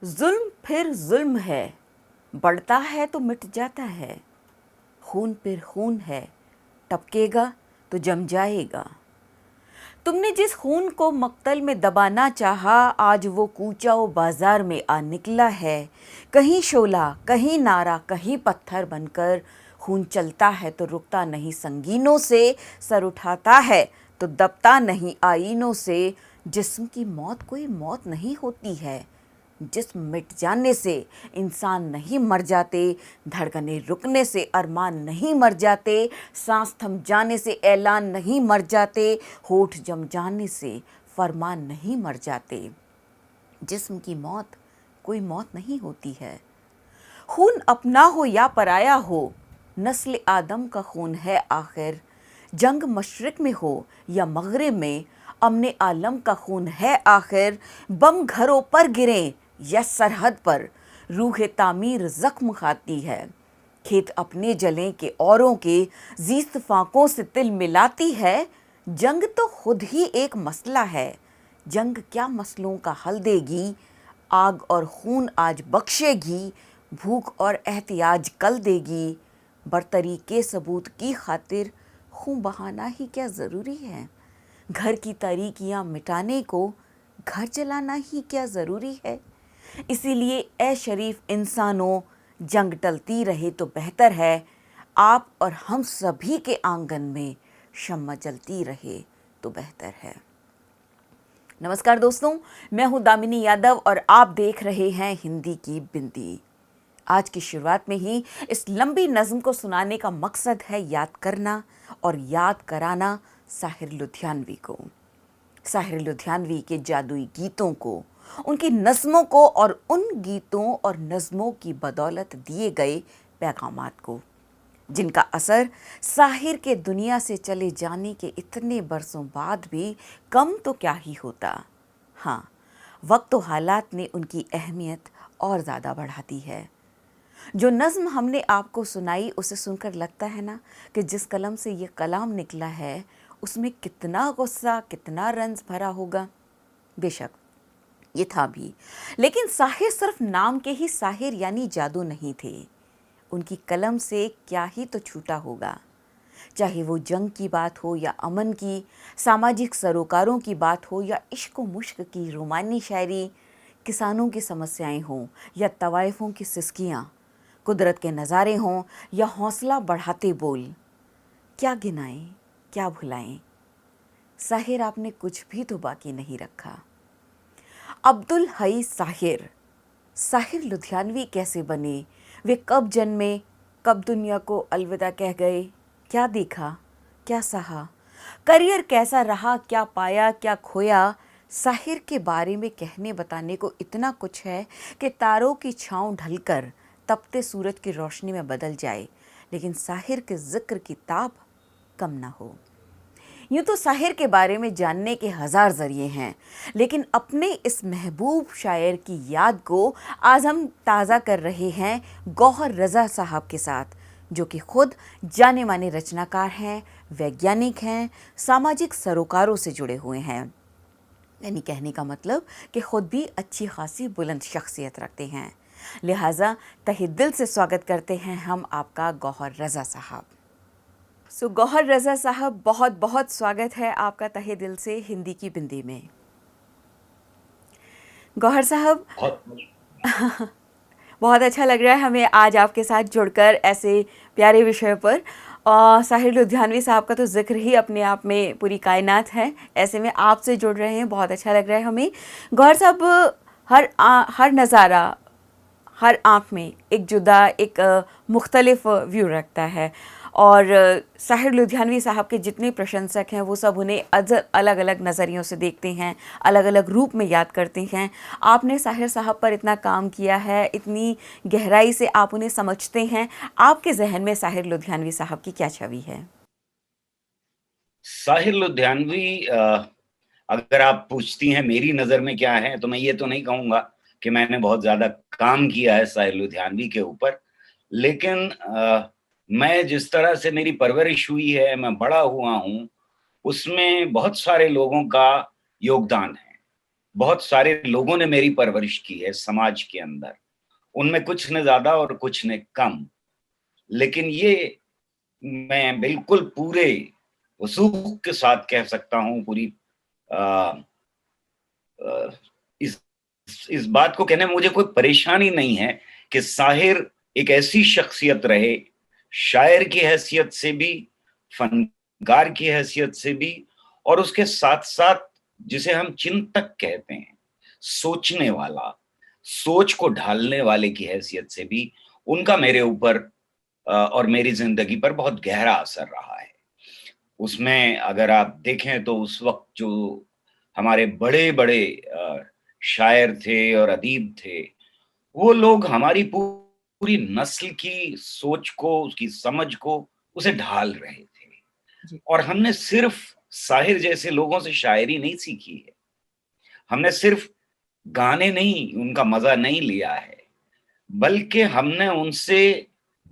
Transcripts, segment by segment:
जुल्म फिर जुल्म है, बढ़ता है तो मिट जाता है। खून फिर खून है, टपकेगा तो जम जाएगा। तुमने जिस खून को मक्तल में दबाना चाहा, आज वो कूचा वो बाजार में आ निकला है। कहीं शोला, कहीं नारा, कहीं पत्थर बनकर खून चलता है तो रुकता नहीं संगीनों से, सर उठाता है तो दबता नहीं आईनों से। जिस्म की मौत कोई मौत नहीं होती है, जिस्म मिट जाने से इंसान नहीं मर जाते। धड़कनें रुकने से अरमान नहीं मर जाते। सांस थम जाने से ऐलान नहीं मर जाते। होठ जम जाने से फरमान नहीं मर जाते। जिस्म की मौत कोई मौत नहीं होती है। खून अपना हो या पराया हो, नस्ल आदम का खून है आखिर। जंग मशरिक में हो या मगरिब में, अमने आलम का खून है आखिर। बम घरों पर गिरे या सरहद पर, रूह तामीर जख्म खाती है। खेत अपने जलें के औरों के, जीस्त फाकों से तिल मिलाती है। जंग तो खुद ही एक मसला है, जंग क्या मसलों का हल देगी। आग और खून आज बख्शेगी, भूख और एहतियाज कल देगी। बरतरी के सबूत की खातिर खून बहाना ही क्या ज़रूरी है। घर की तारीकियां मिटाने को घर जलाना ही क्या ज़रूरी है। इसीलिए ए शरीफ इंसानों, जंग टलती रहे तो बेहतर है। आप और हम सभी के आंगन में शम्मा जलती रहे तो बेहतर है। नमस्कार दोस्तों, मैं हूं दामिनी यादव और आप देख रहे हैं हिंदी की बिंदी। आज की शुरुआत में ही इस लंबी नज़्म को सुनाने का मकसद है याद करना और याद कराना साहिर लुधियानवी को। साहिर लुधियानवी के जादुई गीतों को, उनकी नज़्मों को और उन गीतों और नज़्मों की बदौलत दिए गए पैगामात को, जिनका असर साहिर के दुनिया से चले जाने के इतने बरसों बाद भी कम तो क्या ही होता। हाँ, वक्त और हालात ने उनकी अहमियत और ज़्यादा बढ़ा दी है। जो नज़्म हमने आपको सुनाई, उसे सुनकर लगता है ना कि जिस कलम से ये कलाम निकला है उसमें कितना गुस्सा, कितना रंज भरा होगा। बेशक ये था भी, लेकिन साहिर सिर्फ नाम के ही साहिर यानी जादू नहीं थे। उनकी कलम से क्या ही तो छूटा होगा। चाहे वो जंग की बात हो या अमन की, सामाजिक सरोकारों की बात हो या इश्क व मुश्क की रोमानी शायरी, किसानों की समस्याएं हों या तवाइफों की सिसकियाँ, कुदरत के नज़ारे हों या हौसला बढ़ाते बोल, क्या गिनाएं, क्या भुलाएं। साहिर आपने कुछ भी तो बाकी नहीं रखा। अब्दुल हई साहिर, साहिर लुधियानवी कैसे बने, वे कब जन्मे, कब दुनिया को अलविदा कह गए, क्या देखा, क्या सहा, करियर कैसा रहा, क्या पाया, क्या खोया। साहिर के बारे में कहने बताने को इतना कुछ है कि तारों की छाँव ढलकर तपते सूरज की रोशनी में बदल जाए, लेकिन साहिर के जिक्र की ताप कम ना हो। यूँ तो साहिर के बारे में जानने के हज़ार ज़रिए हैं, लेकिन अपने इस महबूब शायर की याद को आज हम ताज़ा कर रहे हैं गौहर रज़ा साहब के साथ, जो कि खुद जाने माने रचनाकार हैं, वैज्ञानिक हैं, सामाजिक सरोकारों से जुड़े हुए हैं। यानी कहने का मतलब कि खुद भी अच्छी खासी बुलंद शख्सियत रखते हैं। लिहाजा तहे दिल से स्वागत करते हैं हम आपका गौहर रज़ा साहब। गौहर रज़ा साहब, बहुत बहुत स्वागत है आपका तहे दिल से हिंदी की बिंदी में। गौहर साहब, बहुत अच्छा लग रहा है हमें आज आपके साथ जुड़कर ऐसे प्यारे विषय पर। साहिर लुधियानवी साहब का तो जिक्र ही अपने आप में पूरी कायनात है, ऐसे में आपसे जुड़ रहे हैं, बहुत अच्छा लग रहा है हमें। गौहर साहब, हर नज़ारा, हर आँख में एक जुदा, एक मुख्तलिफ व्यू रखता है, और साहिर लुधियानवी साहब के जितने प्रशंसक हैं वो सब उन्हें अलग अलग नज़रियों से देखते हैं, अलग अलग रूप में याद करते हैं। आपने साहिर साहब पर इतना काम किया है, इतनी गहराई से आप उन्हें समझते हैं, आपके जहन में साहिर लुधियानवी साहब की क्या छवि है? साहिर लुधियानवी, अगर आप पूछती हैं मेरी नज़र में क्या है, तो मैं ये तो नहीं कहूँगा कि मैंने बहुत ज़्यादा काम किया है साहिर लुधियानवी के ऊपर। लेकिन मैं जिस तरह से मेरी परवरिश हुई है, मैं बड़ा हुआ हूँ, उसमें बहुत सारे लोगों का योगदान है। बहुत सारे लोगों ने मेरी परवरिश की है समाज के अंदर, उनमें कुछ ने ज्यादा और कुछ ने कम, लेकिन ये मैं बिल्कुल पूरे वसूख के साथ कह सकता हूँ, पूरी आ, आ, इस इस बात को कहने में मुझे कोई परेशानी नहीं है कि साहिर एक ऐसी शख्सियत रहे, शायर की हैसियत से भी, फनकार की हैसियत से भी, और उसके साथ साथ जिसे हम चिंतक कहते हैं, सोचने वाला, सोच को ढालने वाले की हैसियत से भी उनका मेरे ऊपर और मेरी जिंदगी पर बहुत गहरा असर रहा है। उसमें अगर आप देखें तो उस वक्त जो हमारे बड़े बड़े शायर थे और अदीब थे, वो लोग हमारी पूरी नस्ल की सोच को, उसकी समझ को, उसे ढाल रहे थे। जी। और हमने सिर्फ साहिर जैसे लोगों से शायरी नहीं सीखी है, हमने सिर्फ गाने नहीं, उनका मजा नहीं लिया है, बल्कि हमने उनसे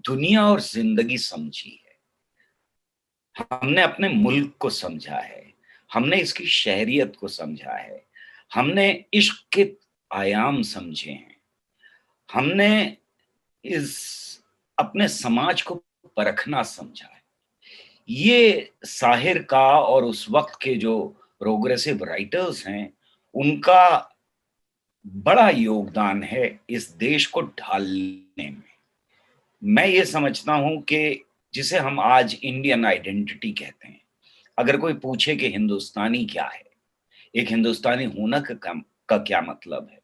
दुनिया और जिंदगी समझी है। हमने अपने मुल्क को समझा है, हमने इसकी शहरियत को समझा है, हमने इश्क के आयाम समझे हैं, हमने इस अपने समाज को परखना समझा है। ये साहिर का और उस वक्त के जो प्रोग्रेसिव राइटर्स हैं, उनका बड़ा योगदान है इस देश को ढालने में। मैं ये समझता हूं कि जिसे हम आज इंडियन आइडेंटिटी कहते हैं, अगर कोई पूछे कि हिंदुस्तानी क्या है, एक हिंदुस्तानी होना का क्या मतलब है,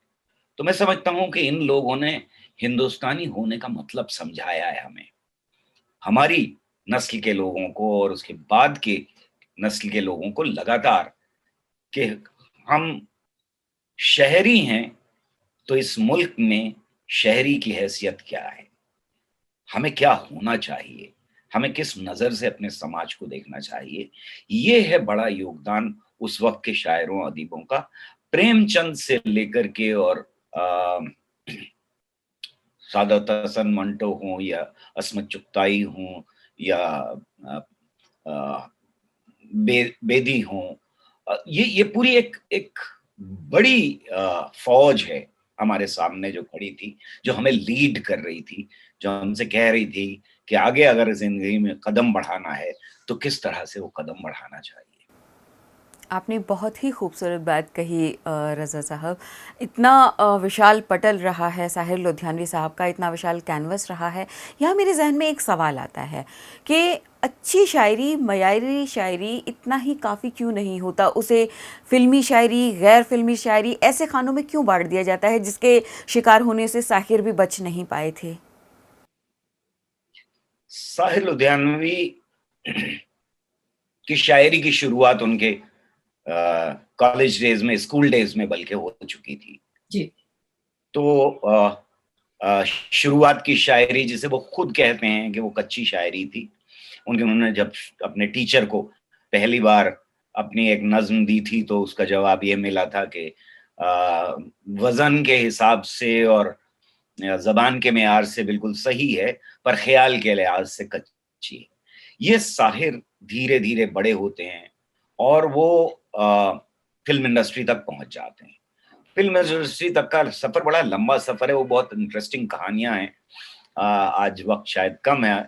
तो मैं समझता हूं कि इन लोगों ने हिंदुस्तानी होने का मतलब समझाया है हमें, हमारी नस्ल के लोगों को और उसके बाद के नस्ल के लोगों को लगातार, कि हम शहरी हैं तो इस मुल्क में शहरी की हैसियत क्या है, हमें क्या होना चाहिए, हमें किस नजर से अपने समाज को देखना चाहिए। ये है बड़ा योगदान उस वक्त के शायरों अदीबों का, प्रेमचंद से लेकर के और आ, सादत हसन मंटो हों या अस्मत चुगताई हों या आ, आ, बेदी हों, ये पूरी एक एक बड़ी फौज है हमारे सामने जो खड़ी थी, जो हमें लीड कर रही थी, जो हमसे कह रही थी कि आगे अगर जिंदगी में कदम बढ़ाना है तो किस तरह से वो कदम बढ़ाना चाहिए। आपने बहुत ही खूबसूरत बात कही रज़ा साहब। इतना विशाल पटल रहा है साहिर लुधियानवी साहब का, इतना विशाल कैनवस रहा है। यहाँ मेरे जहन में एक सवाल आता है कि अच्छी शायरी, मयारी शायरी इतना ही काफ़ी क्यों नहीं होता? उसे फ़िल्मी शायरी, गैर फ़िल्मी शायरी ऐसे खानों में क्यों बांट दिया जाता है जिसके शिकार होने से साहिर भी बच नहीं पाए थे? साहिर लुधियानवी की शायरी की शुरुआत उनके कॉलेज डेज में, स्कूल डेज में बल्कि हो चुकी थी। जी। तो शुरुआत की शायरी जिसे वो खुद कहते हैं कि वो कच्ची शायरी थी, उन्होंने जब अपने टीचर को पहली बार अपनी एक नज्म दी थी तो उसका जवाब ये मिला था कि वजन के हिसाब से और जबान के मेयार से बिल्कुल सही है, पर ख्याल के लिहाज से कच्ची है। ये साहिर धीरे धीरे बड़े होते हैं और वो फिल्म इंडस्ट्री तक पहुंच जाते हैं। फिल्म इंडस्ट्री तक का सफर बड़ा लंबा सफर है, वो बहुत इंटरेस्टिंग कहानियां हैं। आज वक्त शायद कम है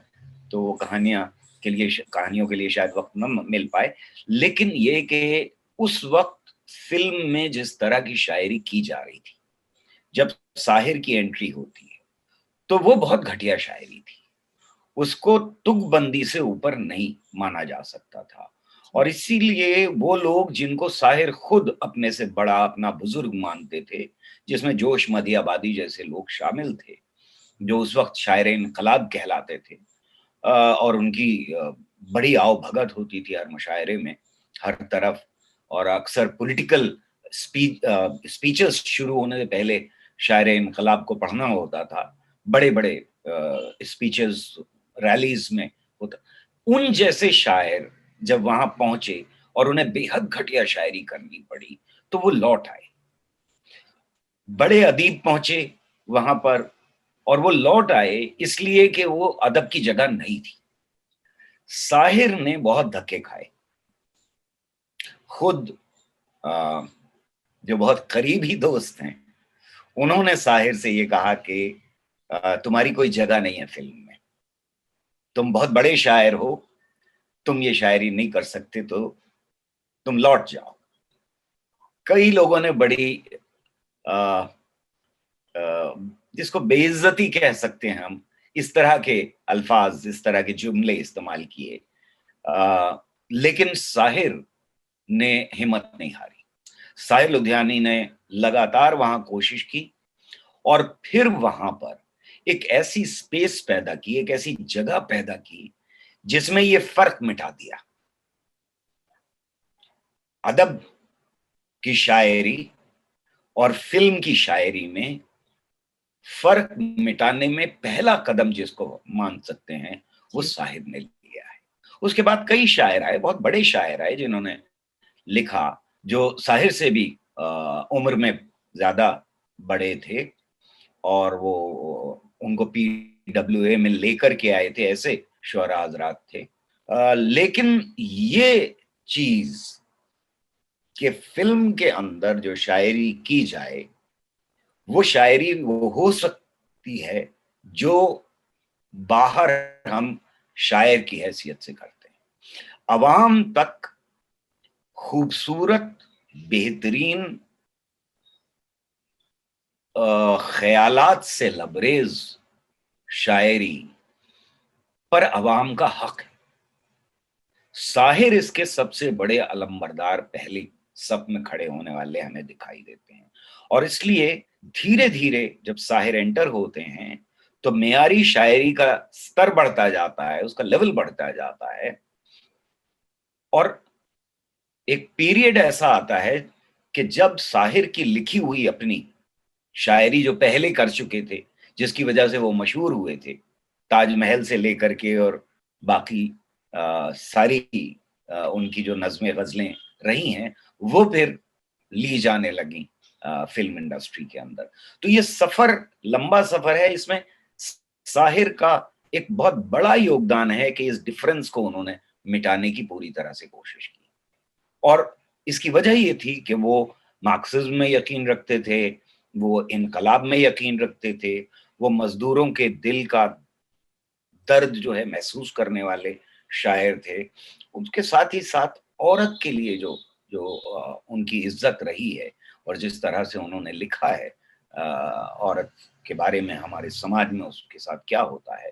तो वो कहानियों के लिए शायद वक्त न मिल पाए, लेकिन ये कि उस वक्त फिल्म में जिस तरह की शायरी की जा रही थी, जब साहिर की एंट्री होती है तो वो बहुत घटिया शायरी थी, उसको तुकबंदी से ऊपर नहीं माना जा सकता था। और इसीलिए वो लोग जिनको साहिर खुद अपने से बड़ा, अपना बुजुर्ग मानते थे, जिसमें जोश मदियाबादी जैसे लोग शामिल थे, जो उस वक्त शायर इनकलाब कहलाते थे, और उनकी बड़ी आओ भगत होती थी हर मुशायरे में, हर तरफ। और अक्सर पॉलिटिकल स्पीचेस शुरू होने से पहले शायर इनकलाब को पढ़ना होता था, बड़े बड़े स्पीचेस रैलीज में होता। उन जैसे शायर जब वहां पहुंचे और उन्हें बेहद घटिया शायरी करनी पड़ी तो वो लौट आए। बड़े अदीब पहुंचे वहां पर और वो लौट आए इसलिए कि वो अदब की जगह नहीं थी। साहिर ने बहुत धक्के खाए, खुद जो बहुत करीबी दोस्त हैं, उन्होंने साहिर से ये कहा कि तुम्हारी कोई जगह नहीं है फिल्म में, तुम बहुत बड़े शायर हो, तुम ये शायरी नहीं कर सकते, तो तुम लौट जाओ। कई लोगों ने बड़ी आ, जिसको बेइज्जती कह सकते हैं हम, इस तरह के अल्फाज, इस तरह के जुमले इस्तेमाल किए, लेकिन साहिर ने हिम्मत नहीं हारी। साहिर लुधियानी ने लगातार वहां कोशिश की और फिर वहां पर एक ऐसी स्पेस पैदा की, एक ऐसी जगह पैदा की जिसमें ये फर्क मिटा दिया। अदब की शायरी और फिल्म की शायरी में फर्क मिटाने में पहला कदम जिसको मान सकते हैं, वो साहिर ने लिया है। उसके बाद कई शायर आए, बहुत बड़े शायर आए जिन्होंने लिखा, जो साहिर से भी उम्र में ज्यादा बड़े थे, और वो उनको PWA में लेकर के आए थे, ऐसे शुअरा हजरात थे। लेकिन ये चीज कि फिल्म के अंदर जो शायरी की जाए, वो शायरी वो हो सकती है जो बाहर हम शायर की हैसियत से करते हैं। अवाम तक खूबसूरत, बेहतरीन ख्यालात से लबरेज शायरी पर अवाम का हक है। साहिर इसके सबसे बड़े अलंबरदार पहले सफ में खड़े होने वाले हमें दिखाई देते हैं, और इसलिए धीरे धीरे जब साहिर एंटर होते हैं तो मेयारी शायरी का स्तर बढ़ता जाता है, उसका लेवल बढ़ता जाता है, और एक पीरियड ऐसा आता है कि जब साहिर की लिखी हुई अपनी शायरी जो पहले कर चुके थे, जिसकी वजह से वो मशहूर हुए थे, ताजमहल से लेकर के और बाकी सारी उनकी जो नज़्में गज़लें रही हैं, वो फिर ली जाने लगी फिल्म इंडस्ट्री के अंदर। तो ये सफर लंबा सफर है, इसमें साहिर का एक बहुत बड़ा योगदान है कि इस डिफरेंस को उन्होंने मिटाने की पूरी तरह से कोशिश की। और इसकी वजह ये थी कि वो मार्क्सिज्म में यकीन रखते थे, वो इनकलाब में यकीन रखते थे, वो मजदूरों के दिल का दर्द जो है महसूस करने वाले शायर थे। उसके साथ ही साथ औरत के लिए जो जो उनकी इज्जत रही है और जिस तरह से उन्होंने लिखा है औरत के बारे में, हमारे समाज में उसके साथ क्या होता है,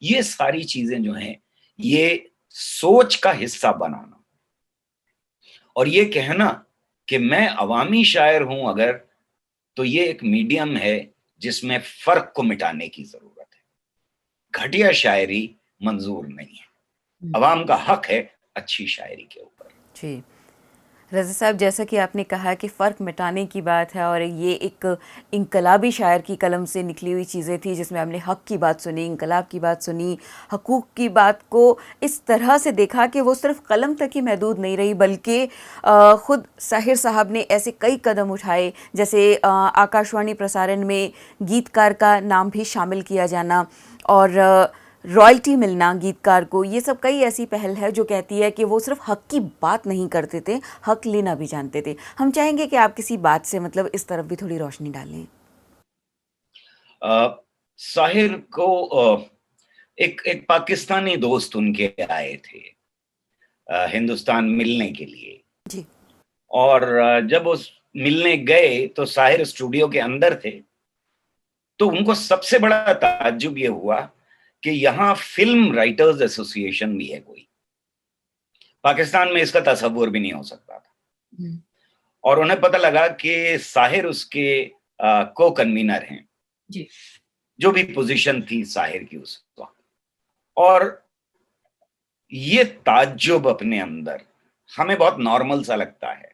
ये सारी चीजें जो हैं, ये सोच का हिस्सा बनाना और ये कहना कि मैं अवामी शायर हूं अगर, तो ये एक मीडियम है जिसमें फर्क को मिटाने की जरूरत है। घटिया शायरी मंजूर नहीं है, अवाम का हक है अच्छी शायरी के ऊपर। जी रज़ा साहब, जैसा कि आपने कहा कि फ़र्क मिटाने की बात है और ये एक इनकलाबी शायर की कलम से निकली हुई चीज़ें थी जिसमें हमने हक़ की बात सुनी, इनकलाब की बात सुनी, हकूक़ की बात को इस तरह से देखा कि वो सिर्फ़ कलम तक ही महदूद नहीं रही, बल्कि ख़ुद साहिर साहब ने ऐसे कई कदम उठाए, जैसे आकाशवाणी प्रसारण में गीतकार का नाम भी शामिल किया जाना और रॉयल्टी मिलना गीतकार को। ये सब कई ऐसी पहल है जो कहती है कि वो सिर्फ हक की बात नहीं करते थे, हक लेना भी जानते थे। हम चाहेंगे कि आप किसी बात से मतलब इस तरफ भी थोड़ी रोशनी डालें। साहिर को एक एक पाकिस्तानी दोस्त उनके आए थे हिंदुस्तान मिलने के लिए, जी। और जब उस मिलने गए तो साहिर स्टूडियो के अंदर थे, तो उनको सबसे बड़ा ताज्जुब ये हुआ कि यहाँ फिल्म राइटर्स एसोसिएशन भी है कोई। पाकिस्तान में इसका तसव्वुर भी नहीं हो सकता था। और उन्हें पता लगा कि साहिर उसके को कन्वीनर हैं, जी। जो भी पोजीशन थी साहिर की उस वक्त। और ये ताज्जुब अपने अंदर हमें बहुत नॉर्मल सा लगता है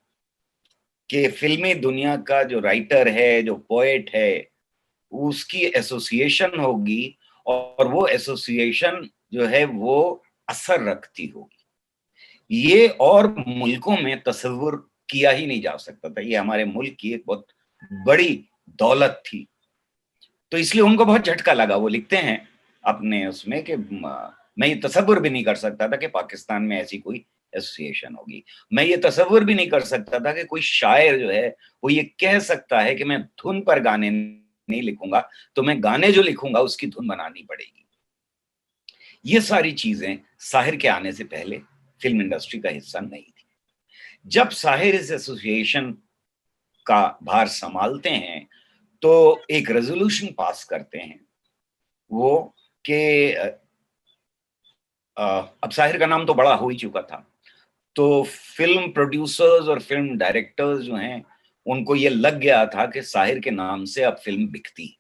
कि फिल्मी दुनिया का जो राइटर है, जो पोएट है, उसकी एसोसिएशन होगी और वो एसोसिएशन जो है वो असर रखती होगी। ये और मुल्कों में तस्वुर किया ही नहीं जा सकता था। ये हमारे मुल्क की एक बहुत बड़ी दौलत थी। तो इसलिए उनको बहुत झटका लगा। वो लिखते हैं अपने उसमें कि मैं ये तस्वुर भी नहीं कर सकता था कि पाकिस्तान में ऐसी कोई एसोसिएशन होगी। मैं ये तसव्वुर भी नहीं कर सकता था कि कोई शायर जो है वो ये कह सकता है कि मैं धुन पर गाने नहीं लिखूंगा, तो मैं गाने जो लिखूंगा उसकी धुन बनानी पड़ेगी। ये सारी चीजें साहिर के आने से पहले फिल्म इंडस्ट्री का हिस्सा नहीं थी। जब साहिर इस एसोसिएशन का भार संभालते हैं तो एक रेजोल्यूशन पास करते हैं वो कि अब साहिर का नाम तो बड़ा हो ही चुका था, तो फिल्म प्रोड्यूसर्स और फिल्म डायरेक्टर्स जो हैं उनको ये लग गया था कि साहिर के नाम से अब फिल्म बिकती है।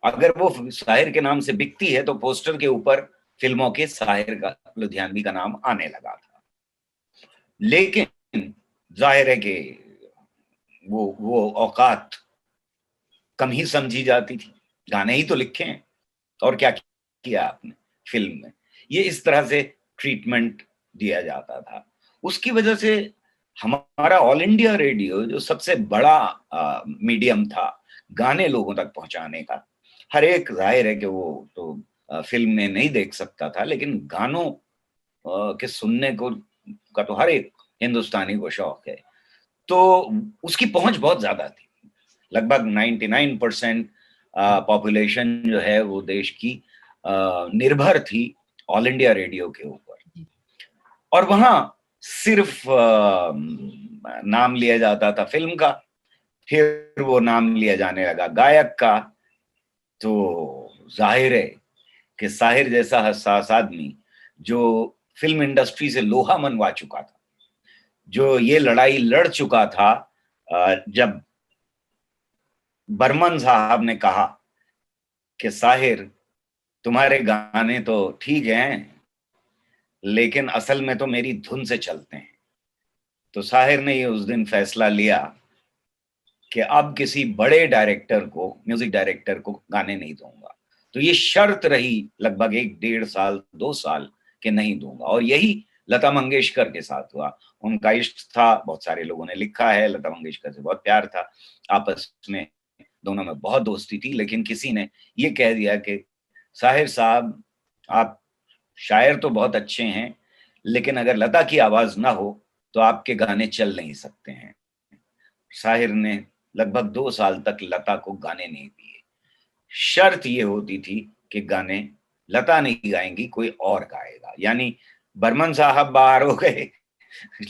अगर वो साहिर के नाम से बिकती है तो पोस्टर के ऊपर फिल्मों के साहिर का लुधियानवी का नाम आने लगा था। लेकिन जाहिर है कि वो औकात कम ही समझी जाती थी। गाने ही तो लिखे हैं और क्या किया आपने फिल्म में, ये इस तरह से ट्रीटमेंट दिया जाता था। उसकी वजह से हमारा ऑल इंडिया रेडियो जो सबसे बड़ा मीडियम था गाने लोगों तक पहुंचाने का, हर एक जाहिर है कि वो तो फिल्म में नहीं देख सकता था, लेकिन गानों के सुनने को का तो हर एक हिंदुस्तानी को शौक है, तो उसकी पहुंच बहुत ज्यादा थी। लगभग 99% पॉपुलेशन जो है वो देश की निर्भर थी ऑल इंडिया रेडियो के ऊपर। और वहां सिर्फ नाम लिया जाता था फिल्म का, फिर वो नाम लिया जाने लगा गायक का। तो जाहिर है कि साहिर जैसा हसास आदमी जो फिल्म इंडस्ट्री से लोहा मनवा चुका था, जो ये लड़ाई लड़ चुका था, जब बर्मन साहब ने कहा कि साहिर तुम्हारे गाने तो ठीक हैं लेकिन असल में तो मेरी धुन से चलते हैं, तो साहिर ने ये उस दिन फैसला लिया कि अब किसी बड़े डायरेक्टर को, म्यूजिक डायरेक्टर को गाने नहीं दूंगा। तो ये शर्त रही लगभग 1-1.5 साल 2 साल के नहीं दूंगा। और यही लता मंगेशकर के साथ हुआ। उनका इश्क था, बहुत सारे लोगों ने लिखा है, लता मंगेशकर से बहुत प्यार था, आपस में दोनों में बहुत दोस्ती थी, लेकिन किसी ने ये कह दिया कि साहिर साहब आप शायर तो बहुत अच्छे हैं, लेकिन अगर लता की आवाज ना हो तो आपके गाने चल नहीं सकते हैं। साहिर ने लगभग 2 साल तक लता को गाने नहीं दिए। शर्त ये होती थी कि गाने लता नहीं गाएंगी, कोई और गाएगा। यानी बर्मन साहब बाहर हो गए,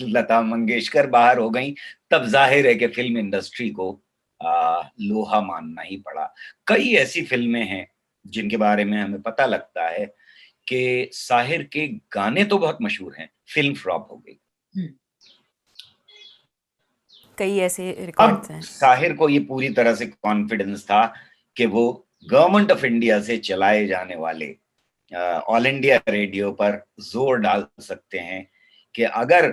लता मंगेशकर बाहर हो गई, तब जाहिर है कि फिल्म इंडस्ट्री को लोहा मानना ही पड़ा। कई ऐसी फिल्में हैं जिनके बारे में हमें पता लगता है कि साहिर के गाने तो बहुत मशहूर हैं, फिल्म फ्लॉप हो गई। कई ऐसे अब रिकॉर्ड्स हैं। साहिर को ये पूरी तरह से कॉन्फिडेंस था कि वो गवर्नमेंट ऑफ इंडिया से चलाए जाने वाले ऑल इंडिया रेडियो पर जोर डाल सकते हैं कि अगर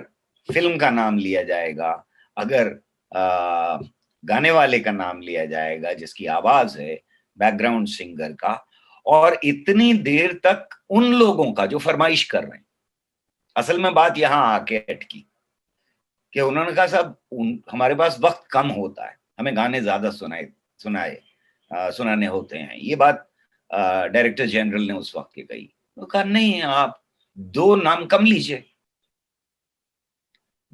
फिल्म का नाम लिया जाएगा, अगर गाने वाले का नाम लिया जाएगा जिसकी आवाज है बैकग्राउंड सिंगर का, और इतनी देर तक उन लोगों का जो फरमाइश कर रहे हैं। असल में बात यहां आके अटकी कि उन्होंने कहा साहब हमारे पास वक्त कम होता है, हमें गाने ज्यादा सुनाने होते हैं। ये बात डायरेक्टर जनरल ने उस वक्त की कही। वो कहा नहीं, आप 2 नाम कम लीजिए।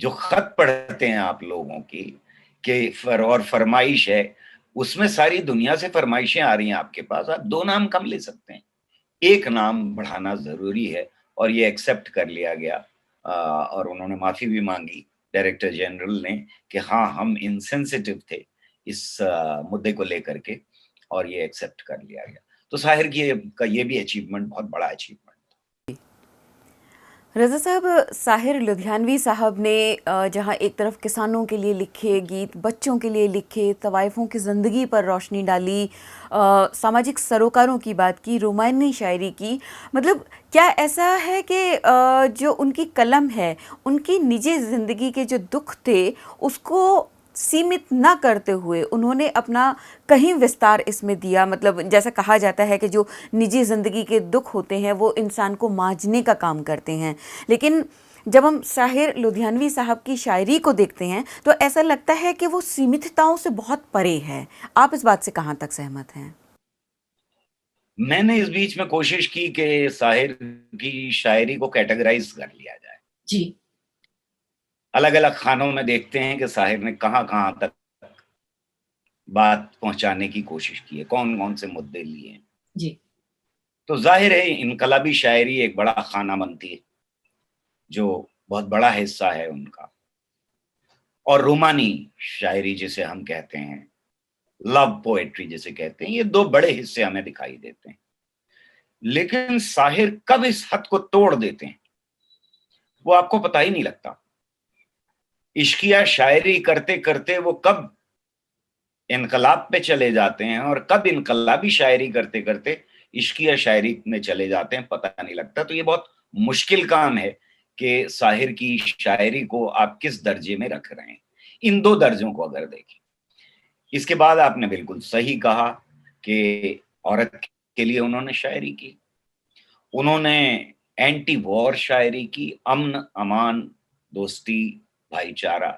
जो खत पढ़ते हैं आप लोगों की और फरमाइश है, उसमें सारी दुनिया से फरमाइशें आ रही हैं आपके पास, आप 2 नाम कम ले सकते हैं, 1 नाम बढ़ाना जरूरी है। और ये एक्सेप्ट कर लिया गया और उन्होंने माफी भी मांगी डायरेक्टर जनरल ने कि हाँ हम इनसेंसिटिव थे इस मुद्दे को लेकर के, और ये एक्सेप्ट कर लिया गया। तो साहिर का ये भी अचीवमेंट बहुत बड़ा अचीवमेंट। रज़ा साहब, साहिर लुधियानवी साहब ने जहाँ एक तरफ किसानों के लिए लिखे गीत, बच्चों के लिए लिखे, तवाइफों की ज़िंदगी पर रोशनी डाली, सामाजिक सरोकारों की बात की, रोमानी शायरी की, मतलब क्या ऐसा है कि जो उनकी कलम है, उनकी निजी ज़िंदगी के जो दुख थे उसको सीमित ना करते हुए उन्होंने अपना कहीं विस्तार इसमें दिया? मतलब जैसा कहा जाता है कि जो निजी ज़िंदगी के दुख होते हैं वो इंसान को मांझने का काम करते हैं, लेकिन जब हम साहिर लुधियानवी साहब की शायरी को देखते हैं तो ऐसा लगता है कि वो सीमितताओं से बहुत परे है। आप इस बात से कहाँ तक सहमत हैं? मैंने इस बीच में कोशिश की कि साहिर की शायरी को कैटेगराइज कर लिया जाए। जी। अलग अलग खानों में देखते हैं कि साहिर ने कहाँ कहाँ तक बात पहुंचाने की कोशिश की है, कौन कौन से मुद्दे लिए हैं। जी। तो जाहिर है इनकलाबी शायरी एक बड़ा खाना बनती है, जो बहुत बड़ा हिस्सा है उनका। और रोमानी शायरी जिसे हम कहते हैं, लव पोएट्री जिसे कहते हैं, ये दो बड़े हिस्से हमें दिखाई देते हैं। लेकिन साहिर कब इस हद को तोड़ देते हैं वो आपको पता ही नहीं लगता। इश्किया शायरी करते करते वो कब इनकलाब पे चले जाते हैं और कब इनकलाबी शायरी करते करते इश्किया शायरी में चले जाते हैं, पता नहीं लगता। तो ये बहुत मुश्किल काम है कि साहिर की शायरी को आप किस दर्जे में रख रहे हैं, इन दो दर्जों को अगर देखें। इसके बाद आपने बिल्कुल सही कहा कि औरत के लिए उन्होंने शायरी की, उन्होंने एंटी वॉर शायरी की, अमन अमान दोस्ती भाईचारा,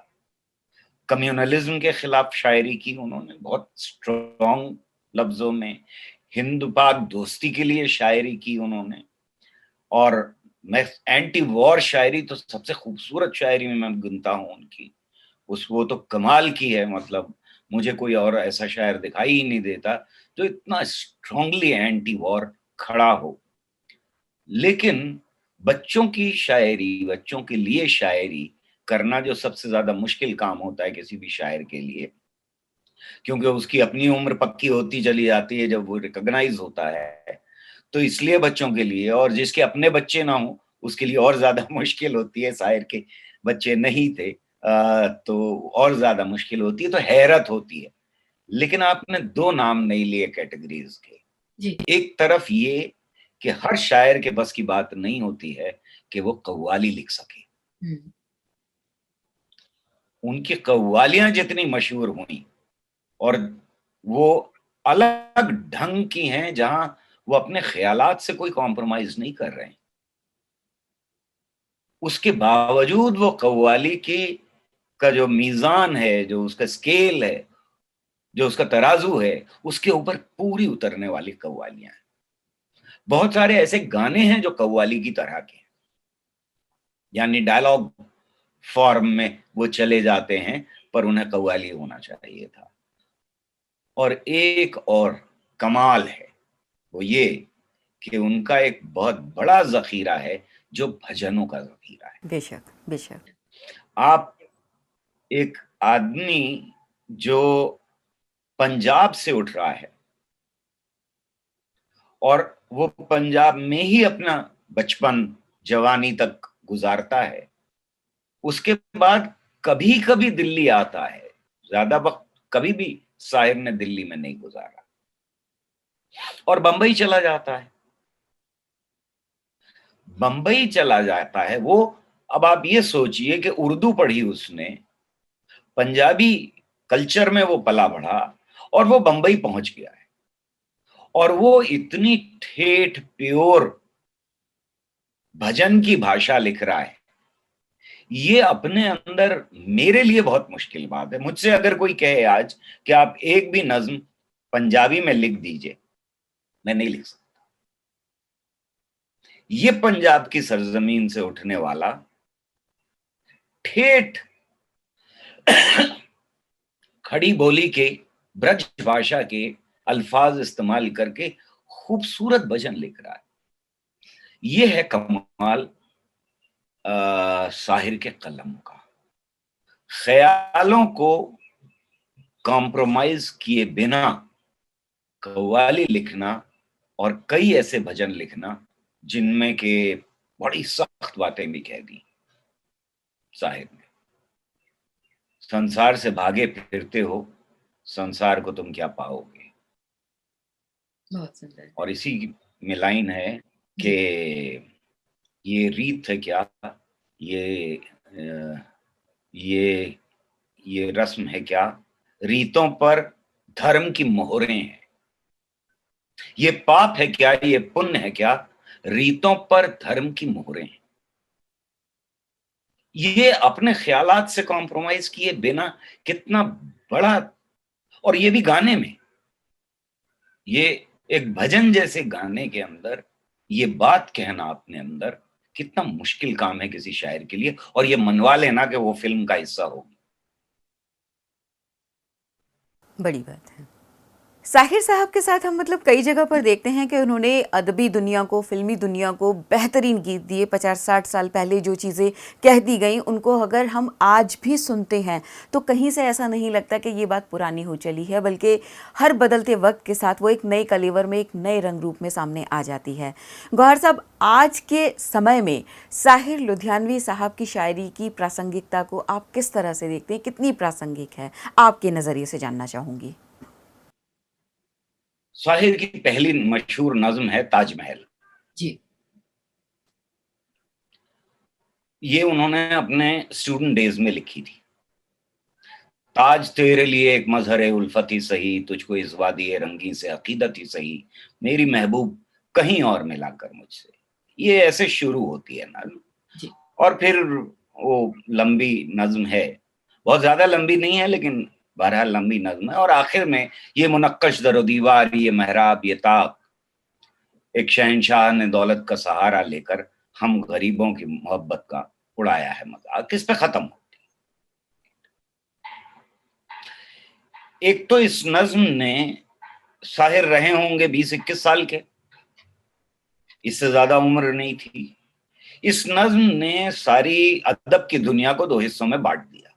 कम्युनलिज्म के खिलाफ शायरी की उन्होंने बहुत स्ट्रॉन्ग लफ्जों में, हिंद पाक दोस्ती के लिए शायरी की उन्होंने। और मैं एंटी वॉर शायरी तो सबसे खूबसूरत शायरी में मैं गिनता हूं उनकी, उस वो तो कमाल की है। मतलब मुझे कोई और ऐसा शायर दिखाई ही नहीं देता जो इतना स्ट्रांगली एंटी वॉर खड़ा हो। लेकिन बच्चों की शायरी, बच्चों के लिए शायरी करना जो सबसे ज्यादा मुश्किल काम होता है किसी भी शायर के लिए, क्योंकि उसकी अपनी उम्र पक्की होती चली जाती है जब वो रिकॉग्नाइज होता है, तो इसलिए बच्चों के लिए, और जिसके अपने बच्चे ना हो उसके लिए और ज्यादा मुश्किल होती है। शायर के बच्चे नहीं थे तो और ज्यादा मुश्किल होती है, तो हैरत होती है। लेकिन आपने दो नाम नहीं लिए कैटेगरीज के। जी। एक तरफ ये कि हर शायर के बस की बात नहीं होती है कि वो कव्वाली लिख सके। उनकी कव्वालियां जितनी मशहूर हुई और वो अलग ढंग की हैं, जहां वो अपने ख्यालात से कोई कॉम्प्रोमाइज नहीं कर रहे हैं, उसके बावजूद वो कव्वाली की का जो मीजान है, जो उसका स्केल है, जो उसका तराजू है, उसके ऊपर पूरी उतरने वाली कव्वालियां हैं। बहुत सारे ऐसे गाने हैं जो कव्वाली की तरह के हैं, यानी डायलॉग फॉर्म में वो चले जाते हैं, पर उन्हें कव्वाली होना चाहिए था। और एक और कमाल है वो ये कि उनका एक बहुत बड़ा जखीरा है जो भजनों का जखीरा है। बेशक बेशक। आप एक आदमी जो पंजाब से उठ रहा है और वो पंजाब में ही अपना बचपन जवानी तक गुजारता है, उसके बाद कभी कभी दिल्ली आता है, ज्यादा वक्त कभी भी साहिर ने दिल्ली में नहीं गुजारा, और बंबई चला जाता है। बंबई चला जाता है वो। अब आप ये सोचिए कि उर्दू पढ़ी उसने, पंजाबी कल्चर में वो पला बढ़ा, और वो बंबई पहुंच गया है, और वो इतनी ठेठ प्योर भजन की भाषा लिख रहा है। ये अपने अंदर मेरे लिए बहुत मुश्किल बात है। मुझसे अगर कोई कहे आज कि आप एक भी नज्म पंजाबी में लिख दीजिए, मैं नहीं लिख सकता। ये पंजाब की सरजमीन से उठने वाला ठेठ खड़ी बोली के, ब्रज भाषा के अल्फाज इस्तेमाल करके खूबसूरत भजन लिख रहा है। ये है कमाल साहिर के कलम का। ख्यालों को कॉम्प्रोमाइज किए बिना कव्वाली लिखना, और कई ऐसे भजन लिखना जिनमें के बड़ी सख्त बातें भी कह दी साहिर ने। संसार से भागे फिरते हो, संसार को तुम क्या पाओगे। बहुत सुंदर। और इसी में लाइन है कि ये रीत है क्या, ये ये ये रस्म है क्या, रीतों पर धर्म की मोहरें हैं। ये पाप है क्या, ये पुण्य है क्या, रीतों पर धर्म की मोहरें हैं। ये अपने ख्यालात से कॉम्प्रोमाइज किए बिना कितना बड़ा, और ये भी गाने में, ये एक भजन जैसे गाने के अंदर ये बात कहना अपने अंदर कितना मुश्किल काम है किसी शायर के लिए, और ये मनवा लेना कि वो फिल्म का हिस्सा होगी। बड़ी बात है। साहिर साहब के साथ हम मतलब कई जगह पर देखते हैं कि उन्होंने अदबी दुनिया को, फिल्मी दुनिया को बेहतरीन गीत दिए। 50-60 साल पहले जो चीज़ें कह दी गई, उनको अगर हम आज भी सुनते हैं तो कहीं से ऐसा नहीं लगता कि ये बात पुरानी हो चली है, बल्कि हर बदलते वक्त के साथ वो एक नए कलेवर में, एक नए रंग रूप में सामने आ जाती है। गौहर साहब, आज के समय में साहिर लुधियानवी साहब की शायरी की प्रासंगिकता को आप किस तरह से देखते हैं? कितनी प्रासंगिक है, आपके नज़रिए से जानना चाहूँगी। साहिर की पहली मशहूर नज्म है ताजमहल। जी। ये उन्होंने अपने स्टूडेंट डेज में लिखी थी। ताज तेरे लिए एक मजहर उल्फत ही सही, तुझको इस वादी रंगी से अकीदत ही सही, मेरी महबूब कहीं और मिला कर मुझसे। ये ऐसे शुरू होती है नज्म, जी। और फिर वो लंबी नज्म है, बहुत ज्यादा लंबी नहीं है लेकिन बहरहाल लंबी नज्म है। और आखिर में ये मुनक्कश दरो दीवार, ये मेहराब, ये ताक, एक शहंशाह ने दौलत का सहारा लेकर हम गरीबों की मोहब्बत का उड़ाया है मजाक, किस पे खत्म हो। एक तो इस नज्म ने, साहिर रहे होंगे 20-21 साल के, इससे ज्यादा उम्र नहीं थी। इस नज्म ने सारी अदब की दुनिया को दो हिस्सों में बांट दिया।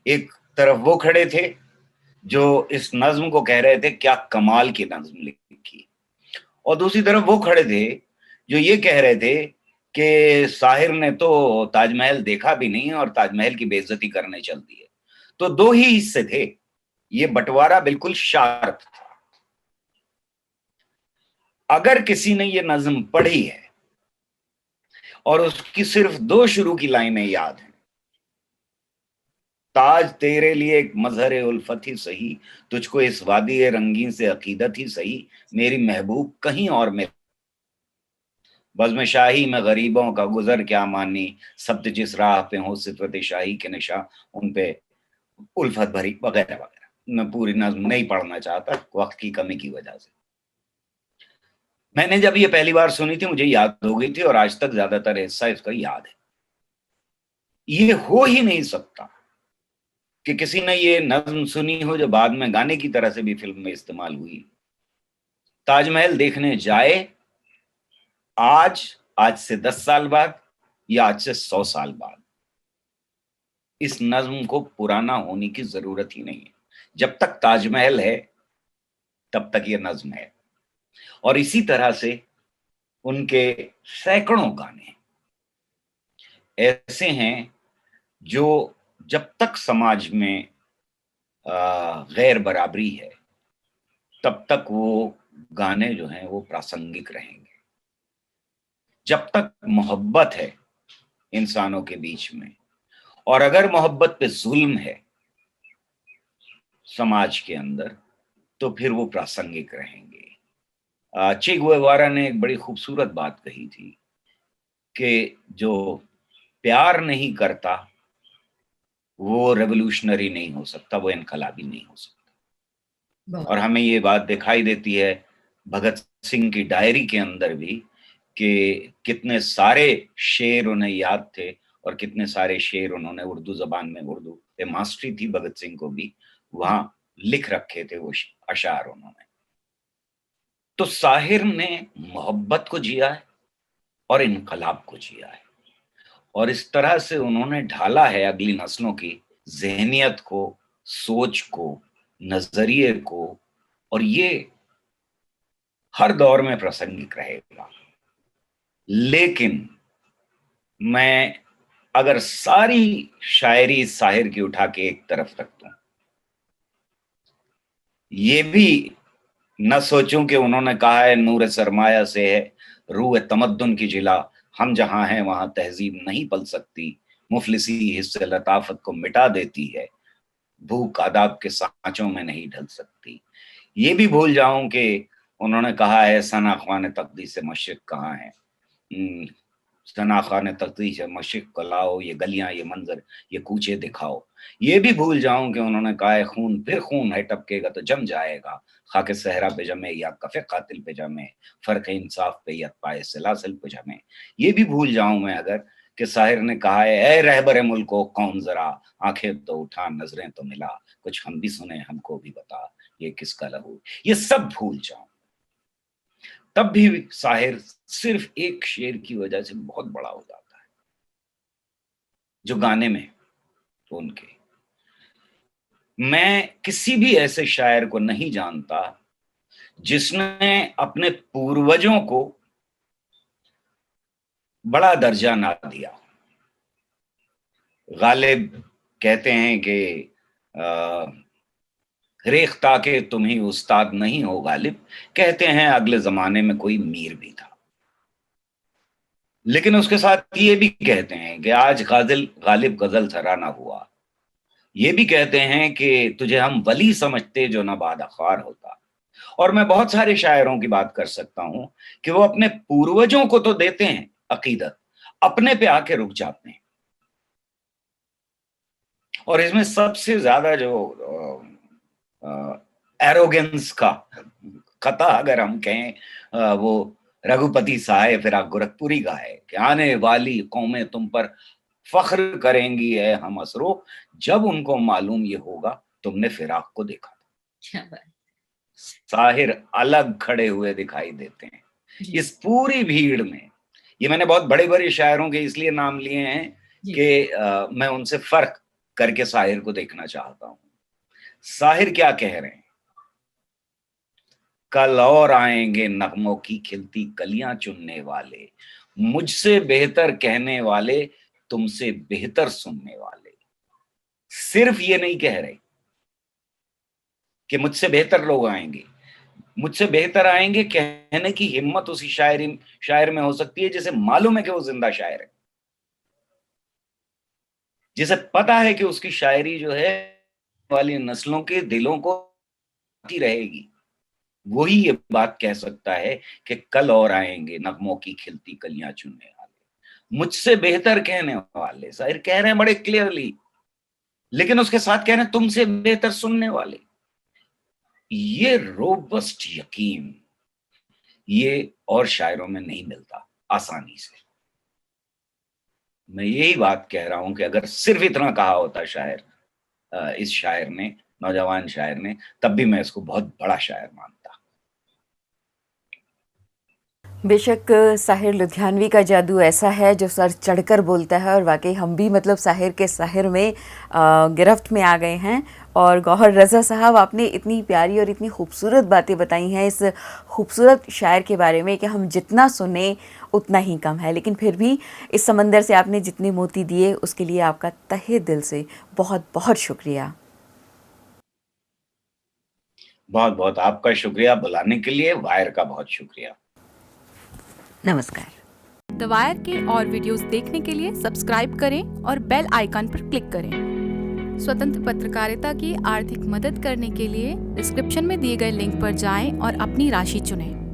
एक तरफ वो खड़े थे जो इस नज्म को कह रहे थे क्या कमाल की नज्म लिखी, और दूसरी तरफ वो खड़े थे जो ये कह रहे थे कि साहिर ने तो ताजमहल देखा भी नहीं और ताजमहल की बेइज्जती करने चल दी है। तो दो ही हिस्से थे, ये बंटवारा बिल्कुल शार्प था। अगर किसी ने ये नज्म पढ़ी है और उसकी सिर्फ दो शुरू की लाइनें याद हैं, ताज तेरे लिए एक मजहर उल्फत ही सही, तुझको इस वादी रंगीन से अकीदत ही सही, मेरी महबूब कहीं और में बज़्म शाही में गरीबों का गुजर क्या मानी, सब्त जिस राह पे हो सिफत शाही के निशा, उन पे उल्फत भरी, वगैरह वगैरह। मैं पूरी नज्म नहीं पढ़ना चाहता वक्त की कमी की वजह से। मैंने जब ये पहली बार सुनी थी मुझे याद हो गई थी, और आज तक ज्यादातर हिस्सा इसका याद है। ये हो ही नहीं सकता कि किसी ने ये नज्म सुनी हो जो बाद में गाने की तरह से भी फिल्म में इस्तेमाल हुई। ताजमहल देखने जाए आज से 10 साल बाद या आज से 100 साल बाद, इस नज्म को पुराना होने की जरूरत ही नहीं है। जब तक ताजमहल है तब तक ये नज्म है। और इसी तरह से उनके सैकड़ों गाने ऐसे हैं जो जब तक समाज में गैर बराबरी है तब तक वो गाने जो हैं वो प्रासंगिक रहेंगे। जब तक मोहब्बत है इंसानों के बीच में, और अगर मोहब्बत पे जुल्म है समाज के अंदर, तो फिर वो प्रासंगिक रहेंगे। चे गुएवारा ने एक बड़ी खूबसूरत बात कही थी कि जो प्यार नहीं करता वो रेवोल्यूशनरी नहीं हो सकता, वो इनकलाबी नहीं हो सकता। और हमें ये बात दिखाई देती है भगत सिंह की डायरी के अंदर भी कि कितने सारे शेर उन्हें याद थे, और कितने सारे शेर उन्होंने उर्दू जबान में, उर्दू पे मास्टरी थी भगत सिंह को भी, वहां लिख रखे थे वो अशार उन्होंने। तो साहिर ने मोहब्बत को जिया है और इनकलाब को जिया है, और इस तरह से उन्होंने ढाला है अगली नस्लों की जहनियत को, सोच को, नजरिए को, और ये हर दौर में प्रासंगिक रहेगा। लेकिन मैं अगर सारी शायरी साहिर की उठा के एक तरफ रख दूं, ये भी न सोचूं कि उन्होंने कहा है नूर सरमाया से है रूह तमद्दुन की जिला, हम जहां हैं वहां तहजीब नहीं पल सकती, मुफलिसी हिस्से लताफत को मिटा देती है, भूख आदाब के सांचों में नहीं ढल सकती। ये भी भूल जाऊं कि उन्होंने कहा है सना ख्वान तकदीस से मशरिक कहाँ है, सनाखा ने तफ्तीश मशिक को लाओ, ये गलियां, ये मंजर, ये कूचे दिखाओ। ये भी भूल जाऊं कि उन्होंने कहा है खून फिर खून है, टपकेगा तो जम जाएगा। खाके सहरा पे जमे या कफे कातिल पे जमे, फर्क इंसाफ पे या पाए सिलासिल पे जमे। ये भी भूल जाऊं मैं अगर कि साहिर ने कहा है ए रहबरे मुल्को कौन जरा, आंखें तो उठा नजरें तो मिला, कुछ हम भी सुने हमको भी बता, ये किसका लहू। ये सब भूल जाऊं, तब भी साहिर सिर्फ एक शेर की वजह से बहुत बड़ा हो जाता है, जो गाने में तो उनके। मैं किसी भी ऐसे शायर को नहीं जानता जिसने अपने पूर्वजों को बड़ा दर्जा ना दिया। गालिब कहते हैं कि रेख्ता के तुम ही उस्ताद नहीं हो गालिब, कहते हैं अगले जमाने में कोई मीर भी था। लेकिन उसके साथ ये भी कहते हैं कि आज गालिब गजल सराना हुआ। ये भी कहते हैं कि तुझे हम वली समझते जो ना बादखार होता। और मैं बहुत सारे शायरों की बात कर सकता हूं कि वो अपने पूर्वजों को तो देते हैं अकीदत, अपने पे आके रुक जाते हैं। और इसमें सबसे ज्यादा जो एरोगेंस का खता अगर हम कहें, वो रघुपति साहे फिराक गोरखपुरी का है कि आने वाली कौमें तुम पर फख्र करेंगी है हम असरो, जब उनको मालूम ये होगा तुमने फिराक को देखा था। क्या बात। साहिर अलग खड़े हुए दिखाई देते हैं इस पूरी भीड़ में। ये मैंने बहुत बड़े बड़े शायरों के इसलिए नाम लिए हैं कि मैं उनसे फर्क करके साहिर को देखना चाहता हूं। साहिर क्या कह रहे हैं? कल और आएंगे नगमों की खिलती कलियां चुनने वाले, मुझसे बेहतर कहने वाले, तुमसे बेहतर सुनने वाले। सिर्फ ये नहीं कह रहे कि मुझसे बेहतर लोग आएंगे, मुझसे बेहतर आएंगे कहने की हिम्मत उसी शायर में हो सकती है जिसे मालूम है कि वो जिंदा शायर है, जिसे पता है कि उसकी शायरी जो है वाली नस्लों के दिलों को रहेगी। वही ये बात कह सकता है कि कल और आएंगे नगमों की खिलती कलियां चुनने वाले, मुझसे बेहतर कहने वाले। शायर कह रहे हैं बड़े क्लियरली, लेकिन उसके साथ कह रहे हैं तुमसे बेहतर सुनने वाले। ये रोबस्ट यकीन ये और शायरों में नहीं मिलता आसानी से। मैं यही बात कह रहा हूं कि अगर सिर्फ इतना कहा होता शायर, इस शायर ने, नौजवान शायर ने, तब भी मैं इसको बहुत बड़ा शायर मानता। बेशक साहिर लुधियानवी का जादू ऐसा है जो सर चढ़कर बोलता है, और वाकई हम भी मतलब साहिर के साहिर में गिरफ्त में आ गए हैं। और गौहर रज़ा साहब, आपने इतनी प्यारी और इतनी खूबसूरत बातें बताई हैं इस खूबसूरत शायर के बारे में कि हम जितना सुने उतना ही कम है। लेकिन फिर भी इस समंदर से आपने जितने मोती दिए उसके लिए आपका तहे दिल से बहुत बहुत शुक्रिया। बहुत बहुत आपका शुक्रिया बुलाने के लिए, वायर का बहुत शुक्रिया। नमस्कार। द वायर के और वीडियोस देखने के लिए सब्सक्राइब करें और बेल आइकन पर क्लिक करें। स्वतंत्र पत्रकारिता की आर्थिक मदद करने के लिए डिस्क्रिप्शन में दिए गए लिंक पर जाएं और अपनी राशि चुनें।